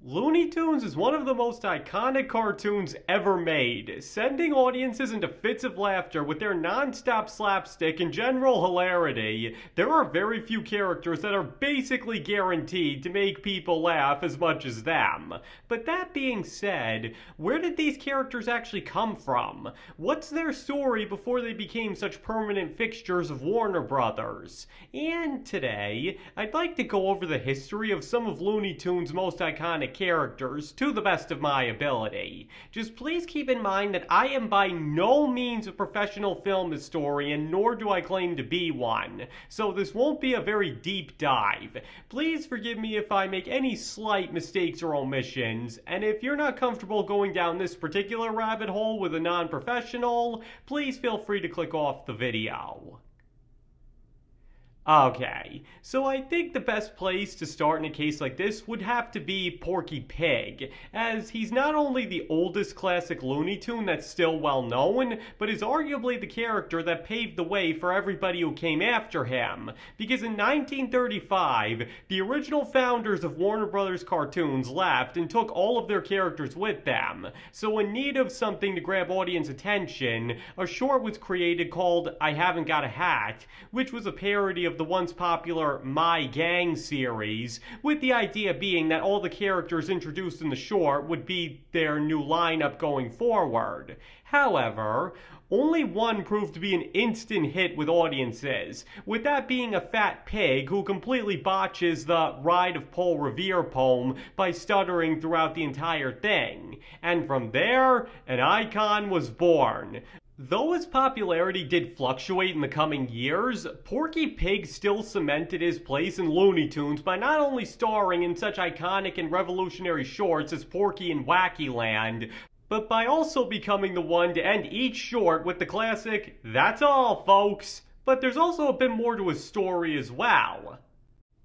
Looney Tunes is one of the most iconic cartoons ever made, sending audiences into fits of laughter with their non-stop slapstick and general hilarity. There are very few characters that are basically guaranteed to make people laugh as much as them. But that being said, where did these characters actually come from? What's their story before they became such permanent fixtures of Warner Brothers? And today, I'd like to go over the history of some of Looney Tunes' most iconic characters to the best of my ability. Just please keep in mind that I am by no means a professional film historian, nor do I claim to be one, so this won't be a very deep dive. Please forgive me if I make any slight mistakes or omissions, and if you're not comfortable going down this particular rabbit hole with a non-professional, please feel free to click off the video. Okay, so I think the best place to start in a case like this would have to be Porky Pig, as he's not only the oldest classic Looney Tune that's still well known, but is arguably the character that paved the way for everybody who came after him. Because in 1935, the original founders of Warner Brothers Cartoons left and took all of their characters with them. So in need of something to grab audience attention, a short was created called I Haven't Got a Hat, which was a parody of the once popular My Gang series, with the idea being that all the characters introduced in the short would be their new lineup going forward. However, only one proved to be an instant hit with audiences, with that being a fat pig who completely botches the Ride of Paul Revere poem by stuttering throughout the entire thing. And from there, an icon was born. Though his popularity did fluctuate in the coming years, Porky Pig still cemented his place in Looney Tunes by not only starring in such iconic and revolutionary shorts as Porky and Wacky Land, but by also becoming the one to end each short with the classic, "That's all, folks." But there's also a bit more to his story as well.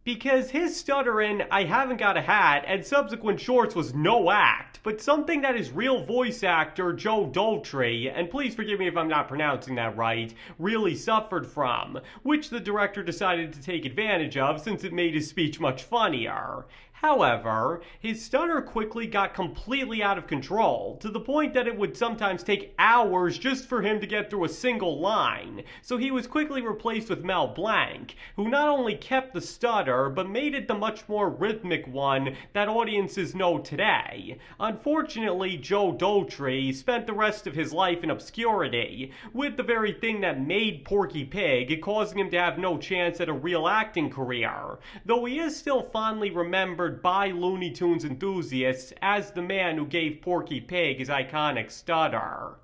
Because his stutter in I Haven't Got a Hat and subsequent shorts was no act, but something that his real voice actor Joe Daltrey, and please forgive me if I'm not pronouncing that right, really suffered from, which the director decided to take advantage of since it made his speech much funnier. However, his stutter quickly got completely out of control, to the point that it would sometimes take hours just for him to get through a single line, so he was quickly replaced with Mel Blanc, who not only kept the stutter, but made it the much more rhythmic one that audiences know today. Unfortunately, Joe Daltrey spent the rest of his life in obscurity, with the very thing that made Porky Pig causing him to have no chance at a real acting career, though he is still fondly remembered by Looney Tunes enthusiasts as the man who gave Porky Pig his iconic stutter.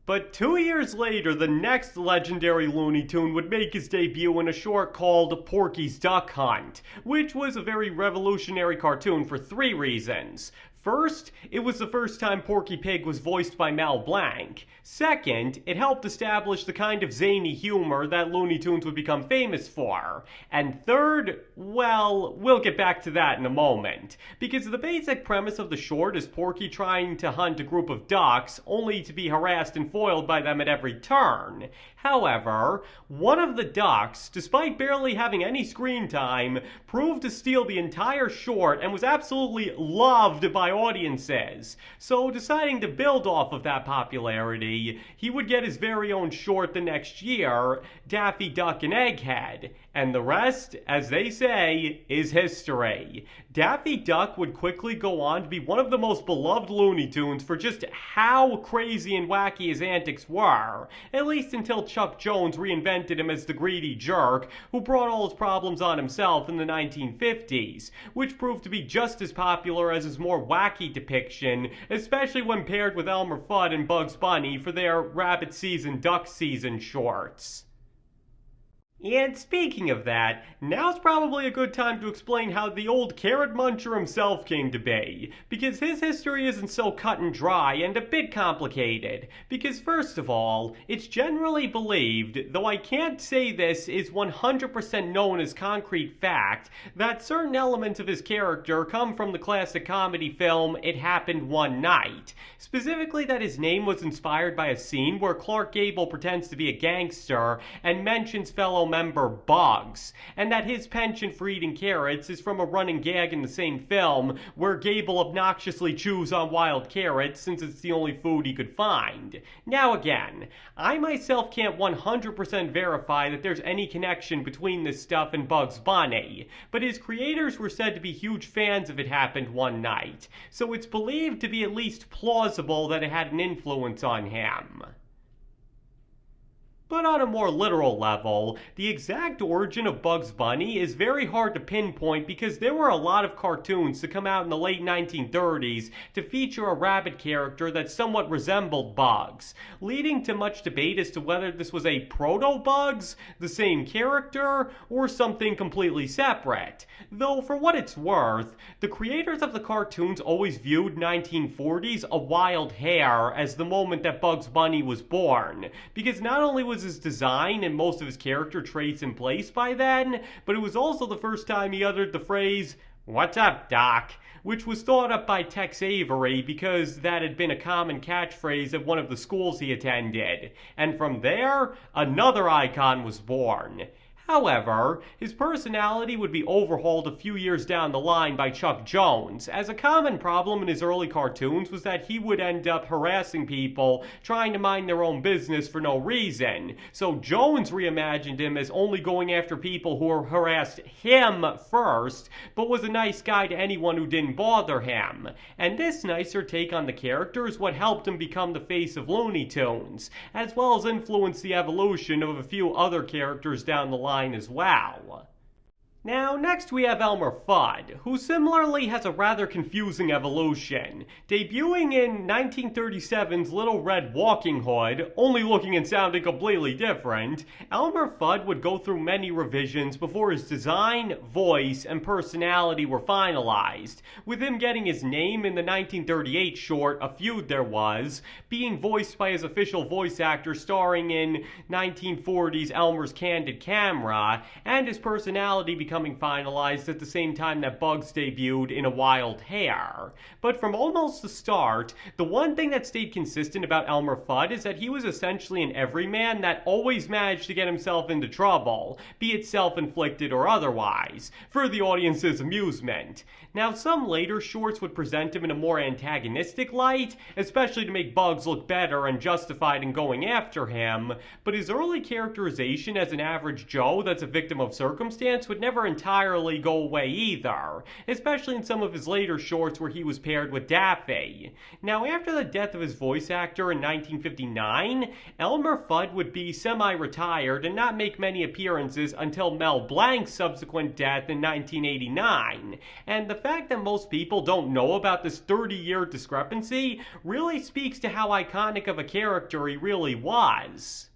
But 2 years later, the next legendary Looney Tune would make his debut in a short called Porky's Duck Hunt, which was a very revolutionary cartoon for 3 reasons. First, it was the first time Porky Pig was voiced by Mel Blanc. Second, it helped establish the kind of zany humor that Looney Tunes would become famous for. And third, well, we'll get back to that in a moment. Because the basic premise of the short is Porky trying to hunt a group of ducks, only to be harassed and foiled by them at every turn. However, one of the ducks, despite barely having any screen time, proved to steal the entire short and was absolutely loved by audiences. So deciding to build off of that popularity, he would get his very own short the next year, Daffy Duck and Egghead. And the rest, as they say, is history. Daffy Duck would quickly go on to be one of the most beloved Looney Tunes for just how crazy and wacky his antics were, at least until Chuck Jones reinvented him as the greedy jerk who brought all his problems on himself in the 1950s, which proved to be just as popular as his more wacky depiction, especially when paired with Elmer Fudd and Bugs Bunny for their Rabbit Season, Duck Season shorts. And speaking of that, now's probably a good time to explain how the old carrot muncher himself came to be, because his history isn't so cut and dry and a bit complicated. Because first of all, it's generally believed, though I can't say this is 100% known as concrete fact, that certain elements of his character come from the classic comedy film It Happened One Night. Specifically that his name was inspired by a scene where Clark Gable pretends to be a gangster and mentions fellow member Bugs, and that his penchant for eating carrots is from a running gag in the same film where Gable obnoxiously chews on wild carrots since it's the only food he could find. Now again, I myself can't 100% verify that there's any connection between this stuff and Bugs Bunny, but his creators were said to be huge fans of It Happened One Night, so it's believed to be at least plausible that it had an influence on him. But on a more literal level, the exact origin of Bugs Bunny is very hard to pinpoint because there were a lot of cartoons to come out in the late 1930s to feature a rabbit character that somewhat resembled Bugs, leading to much debate as to whether this was a proto-Bugs, the same character, or something completely separate. Though for what it's worth, the creators of the cartoons always viewed 1940s A Wild Hare as the moment that Bugs Bunny was born, because not only was his design and most of his character traits in place by then, but it was also the first time he uttered the phrase, "What's up, Doc?" which was thought up by Tex Avery because that had been a common catchphrase at one of the schools he attended. And from there, another icon was born. However, his personality would be overhauled a few years down the line by Chuck Jones, as a common problem in his early cartoons was that he would end up harassing people trying to mind their own business for no reason. So Jones reimagined him as only going after people who harassed him first, but was a nice guy to anyone who didn't bother him. And this nicer take on the character is what helped him become the face of Looney Tunes, as well as influence the evolution of a few other characters down the line as well. Now, next we have Elmer Fudd, who similarly has a rather confusing evolution. Debuting in 1937's Little Red Walking Hood, only looking and sounding completely different, Elmer Fudd would go through many revisions before his design, voice, and personality were finalized, with him getting his name in the 1938 short A Feud There Was, being voiced by his official voice actor starring in 1940's Elmer's Candid Camera, and his personality becoming finalized at the same time that Bugs debuted in A Wild Hare. But from almost the start, the one thing that stayed consistent about Elmer Fudd is that he was essentially an everyman that always managed to get himself into trouble, be it self-inflicted or otherwise, for the audience's amusement. Now, some later shorts would present him in a more antagonistic light, especially to make Bugs look better and justified in going after him, but his early characterization as an average Joe that's a victim of circumstance would never entirely go away either, especially in some of his later shorts where he was paired with Daffy. Now, after the death of his voice actor in 1959, Elmer Fudd would be semi-retired and not make many appearances until Mel Blanc's subsequent death in 1989, and the fact that most people don't know about this 30-year discrepancy really speaks to how iconic of a character he really was.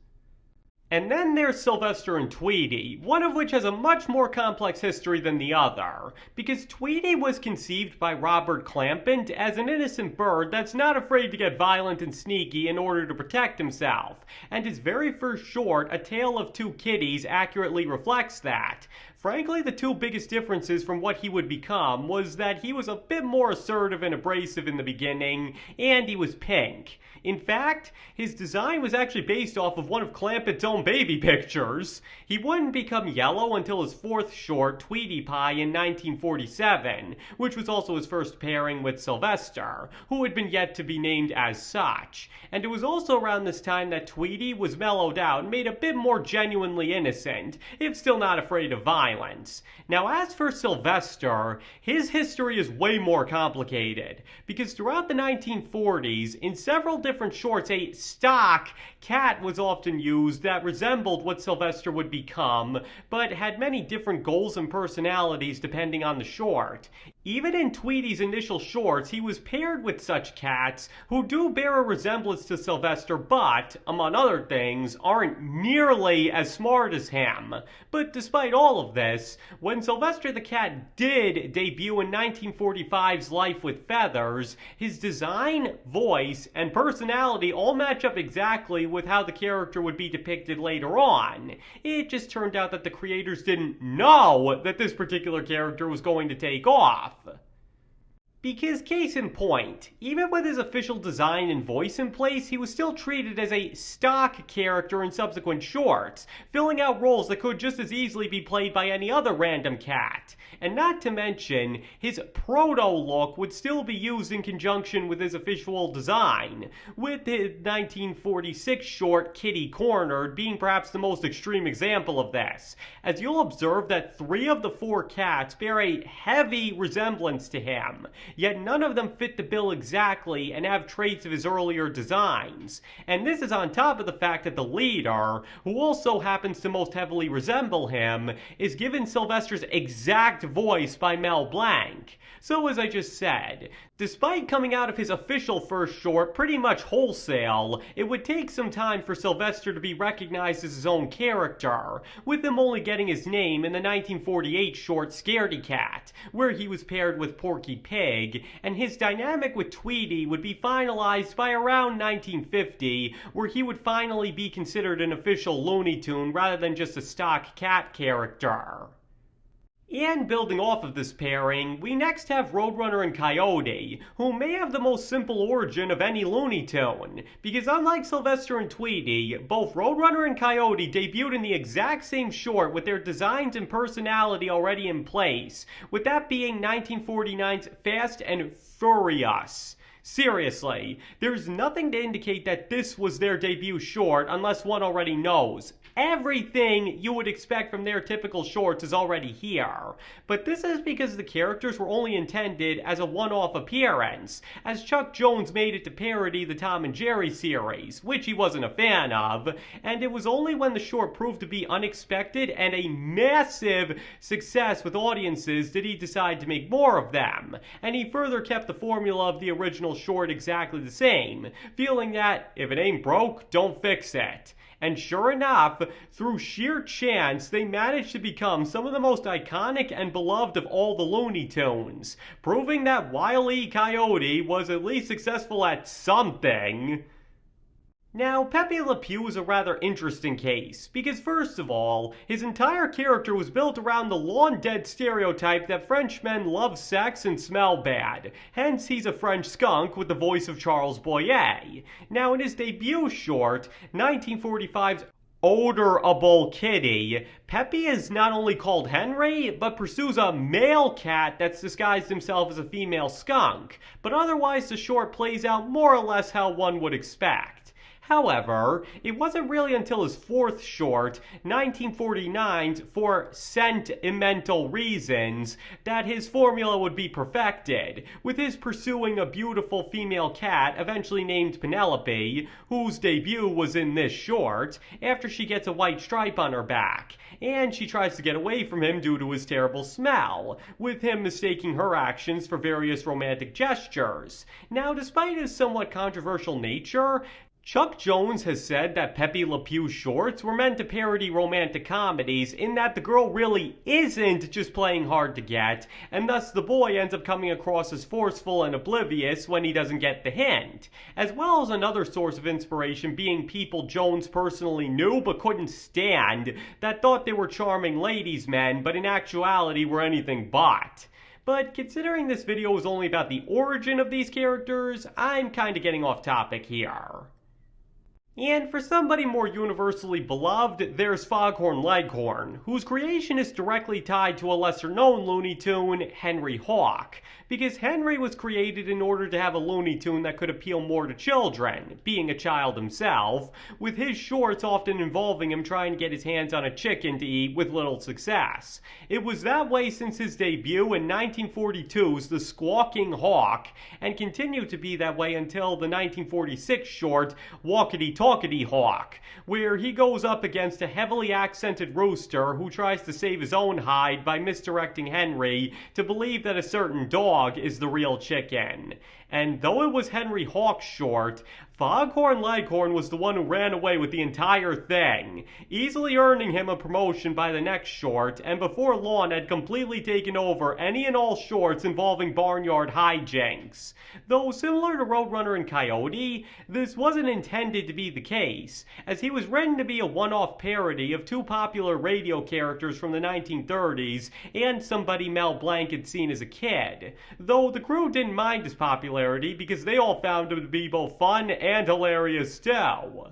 And then there's Sylvester and Tweety, one of which has a much more complex history than the other, because Tweety was conceived by Robert Clampett as an innocent bird that's not afraid to get violent and sneaky in order to protect himself, and his very first short, A Tale of Two Kitties, accurately reflects that. Frankly, the two biggest differences from what he would become was that he was a bit more assertive and abrasive in the beginning, and he was pink. In fact, his design was actually based off of one of Clampett's own baby pictures. He wouldn't become yellow until his fourth short, Tweety Pie, in 1947, which was also his first pairing with Sylvester, who had been yet to be named as such. And it was also around this time that Tweety was mellowed out and made a bit more genuinely innocent, if still not afraid of violence. Now, as for Sylvester, his history is way more complicated, because throughout the 1940s, in several different shorts, a stock cat was often used that resembled what Sylvester would become, but had many different goals and personalities depending on the short. Even in Tweety's initial shorts, he was paired with such cats who do bear a resemblance to Sylvester, but, among other things, aren't nearly as smart as him. But despite all of this, when Sylvester the Cat did debut in 1945's Life with Feathers, his design, voice, and personality all match up exactly with how the character would be depicted later on. It just turned out that the creators didn't know that this particular character was going to take off. Because case in point, even with his official design and voice in place, he was still treated as a stock character in subsequent shorts, filling out roles that could just as easily be played by any other random cat. And not to mention, his proto-look would still be used in conjunction with his official design, with the 1946 short Kitty Cornered being perhaps the most extreme example of this, as you'll observe that 3 of the 4 cats bear a heavy resemblance to him, yet none of them fit the bill exactly and have traits of his earlier designs. And this is on top of the fact that the leader, who also happens to most heavily resemble him, is given Sylvester's exact voice by Mel Blanc. So as I just said, despite coming out of his official first short pretty much wholesale, it would take some time for Sylvester to be recognized as his own character, with him only getting his name in the 1948 short Scaredy Cat, where he was paired with Porky Pig, and his dynamic with Tweety would be finalized by around 1950, where he would finally be considered an official Looney Tune rather than just a stock cat character. And building off of this pairing, we next have Roadrunner and Coyote, who may have the most simple origin of any Looney Tune, because unlike Sylvester and Tweety, both Roadrunner and Coyote debuted in the exact same short with their designs and personality already in place, with that being 1949's Fast and Furious. Seriously, there's nothing to indicate that this was their debut short unless one already knows. Everything you would expect from their typical shorts is already here, but this is because the characters were only intended as a one-off appearance, as Chuck Jones made it to parody the Tom and Jerry series, which he wasn't a fan of, and it was only when the short proved to be unexpected and a massive success with audiences did he decide to make more of them, and he further kept the formula of the original short exactly the same, feeling that if it ain't broke, don't fix it. And sure enough, through sheer chance, they managed to become some of the most iconic and beloved of all the Looney Tunes, proving that Wile E. Coyote was at least successful at something. Now, Pepe Le Pew is a rather interesting case, because first of all, his entire character was built around the long-dead stereotype that Frenchmen love sex and smell bad, hence he's a French skunk with the voice of Charles Boyer. Now, in his debut short, 1945's Odorable Kitty, Pepe is not only called Henry, but pursues a male cat that's disguised himself as a female skunk, but otherwise the short plays out more or less how one would expect. However, it wasn't really until his 4th short, 1949's For Sentimental Reasons, that his formula would be perfected, with his pursuing a beautiful female cat eventually named Penelope, whose debut was in this short, after she gets a white stripe on her back, and she tries to get away from him due to his terrible smell, with him mistaking her actions for various romantic gestures. Now, despite his somewhat controversial nature, Chuck Jones has said that Pepe Le Pew's shorts were meant to parody romantic comedies in that the girl really isn't just playing hard to get, and thus the boy ends up coming across as forceful and oblivious when he doesn't get the hint, as well as another source of inspiration being people Jones personally knew but couldn't stand, that thought they were charming ladies' men, but in actuality were anything but. But considering this video is only about the origin of these characters, I'm kinda getting off topic here. And for somebody more universally beloved, there's Foghorn Leghorn, whose creation is directly tied to a lesser-known Looney Tune, Henry Hawk, because Henry was created in order to have a Looney Tune that could appeal more to children, being a child himself, with his shorts often involving him trying to get his hands on a chicken to eat with little success. It was that way since his debut in 1942's The Squawking Hawk, and continued to be that way until the 1946 short Walkity Talkity Hawk, where he goes up against a heavily accented rooster who tries to save his own hide by misdirecting Henry to believe that a certain dog is the real chicken. And though it was Henry Hawk's short, Foghorn Leghorn was the one who ran away with the entire thing, easily earning him a promotion by the next short, and before long had completely taken over any and all shorts involving barnyard hijinks. Though similar to Roadrunner and Coyote, this wasn't intended to be the case, as he was written to be a one-off parody of two popular radio characters from the 1930s and somebody Mel Blanc had seen as a kid, though the crew didn't mind his popularity because they all found him to be both fun and hilarious too.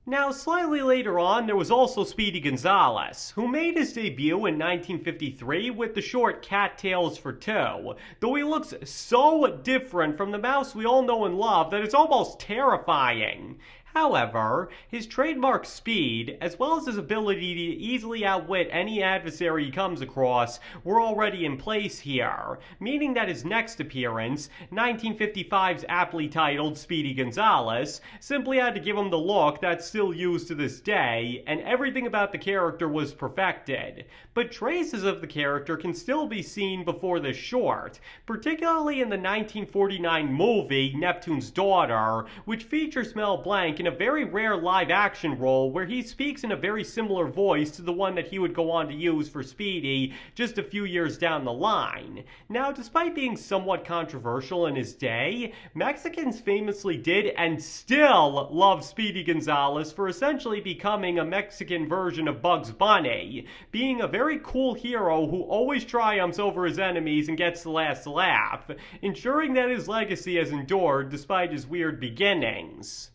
Now, slightly later on, there was also Speedy Gonzales, who made his debut in 1953 with the short Cattails for Two, though he looks so different from the mouse we all know and love that it's almost terrifying. However, his trademark speed, as well as his ability to easily outwit any adversary he comes across, were already in place here, meaning that his next appearance, 1955's aptly titled Speedy Gonzales, simply had to give him the look that's still used to this day, and everything about the character was perfected. But traces of the character can still be seen before this short, particularly in the 1949 movie Neptune's Daughter, which features Mel Blanc in a very rare live-action role where he speaks in a very similar voice to the one that he would go on to use for Speedy just a few years down the line. Now, despite being somewhat controversial in his day, Mexicans famously did and still love Speedy Gonzales for essentially becoming a Mexican version of Bugs Bunny, being a very cool hero who always triumphs over his enemies and gets the last laugh, ensuring that his legacy has endured despite his weird beginnings.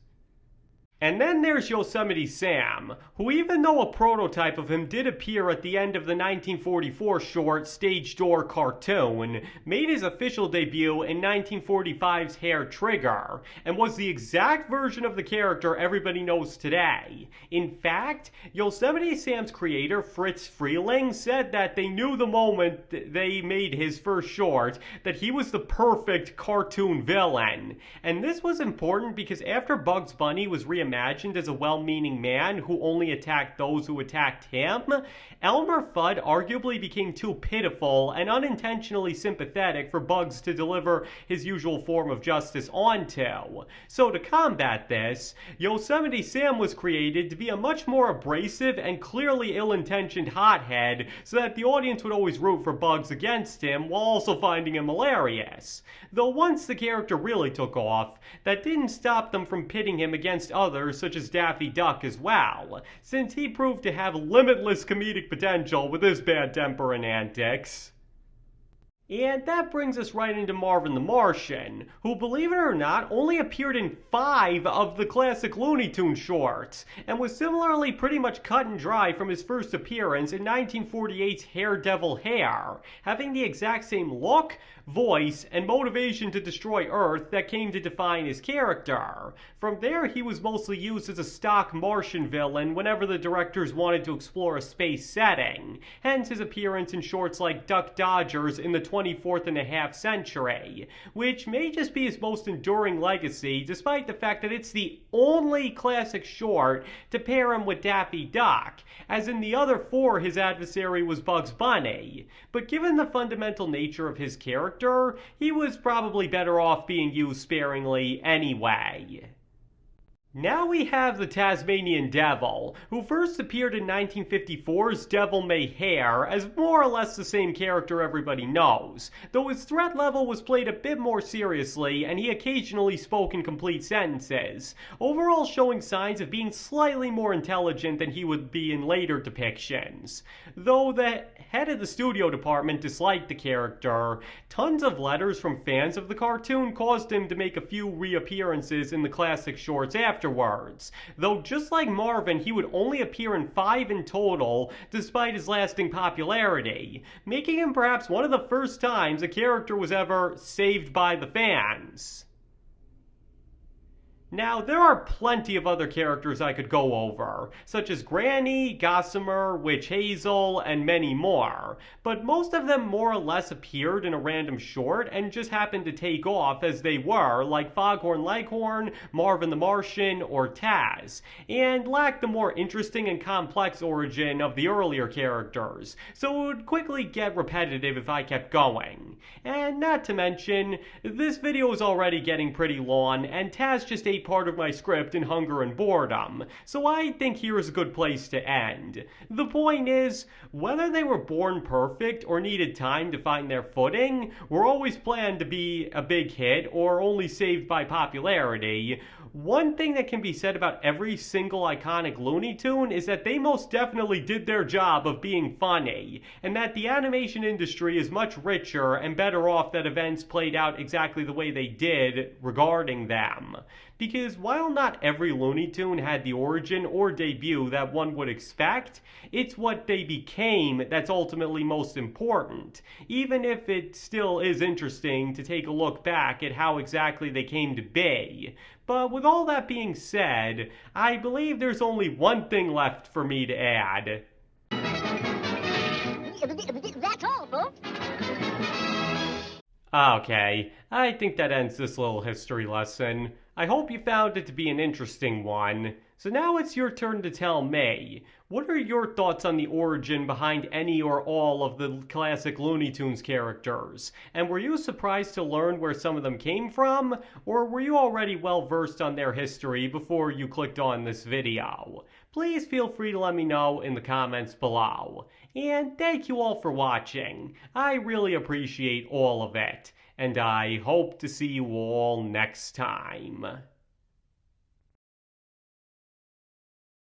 And then there's Yosemite Sam, who, even though a prototype of him did appear at the end of the 1944 short Stage Door cartoon, made his official debut in 1945's Hair Trigger, and was the exact version of the character everybody knows today. In fact, Yosemite Sam's creator, Fritz Freeling, said that they knew the moment they made his first short that he was the perfect cartoon villain. And this was important because after Bugs Bunny was reimagined as a well-meaning man who only attacked those who attacked him, Elmer Fudd arguably became too pitiful and unintentionally sympathetic for Bugs to deliver his usual form of justice onto. So to combat this, Yosemite Sam was created to be a much more abrasive and clearly ill-intentioned hothead so that the audience would always root for Bugs against him while also finding him hilarious. Though once the character really took off, that didn't stop them from pitting him against others such as Daffy Duck as well, since he proved to have limitless comedic potential with his bad temper and antics. And that brings us right into Marvin the Martian, who, believe it or not, only appeared in 5 of the classic Looney Tunes shorts, and was similarly pretty much cut and dry from his first appearance in 1948's Hair Devil Hair, having the exact same look, voice, and motivation to destroy Earth that came to define his character. From there, he was mostly used as a stock Martian villain whenever the directors wanted to explore a space setting, hence his appearance in shorts like Duck Dodgers in the 24th and a half century, which may just be his most enduring legacy despite the fact that it's the only classic short to pair him with Daffy Duck, as in the other 4 his adversary was Bugs Bunny. But given the fundamental nature of his character, he was probably better off being used sparingly anyway. Now we have the Tasmanian Devil, who first appeared in 1954's Devil May Hare as more or less the same character everybody knows, though his threat level was played a bit more seriously and he occasionally spoke in complete sentences, overall showing signs of being slightly more intelligent than he would be in later depictions. Though the head of the studio department disliked the character, tons of letters from fans of the cartoon caused him to make a few reappearances in the classic shorts afterwards, though just like Marvin, he would only appear in 5 in total despite his lasting popularity, making him perhaps one of the first times a character was ever saved by the fans. Now, there are plenty of other characters I could go over, such as Granny, Gossamer, Witch Hazel, and many more, but most of them more or less appeared in a random short and just happened to take off as they were, like Foghorn Leghorn, Marvin the Martian, or Taz, and lacked the more interesting and complex origin of the earlier characters, so it would quickly get repetitive if I kept going. And not to mention, this video is already getting pretty long, and Taz just ate dictate part of my script in hunger and boredom, so I think here's a good place to end. The point is, whether they were born perfect or needed time to find their footing, were always planned to be a big hit or only saved by popularity, one thing that can be said about every single iconic Looney Tune is that they most definitely did their job of being funny, and that the animation industry is much richer and better off that events played out exactly the way they did regarding them. Because while not every Looney Tune had the origin or debut that one would expect, it's what they became that's ultimately most important, even if it still is interesting to take a look back at how exactly they came to be. But with all that being said, I believe there's only one thing left for me to add. That's all, folks. Okay, I think that ends this little history lesson. I hope you found it to be an interesting one. So now it's your turn to tell me, what are your thoughts on the origin behind any or all of the classic Looney Tunes characters? And were you surprised to learn where some of them came from? Or were you already well versed on their history before you clicked on this video? Please feel free to let me know in the comments below. And thank you all for watching. I really appreciate all of it. And I hope to see you all next time.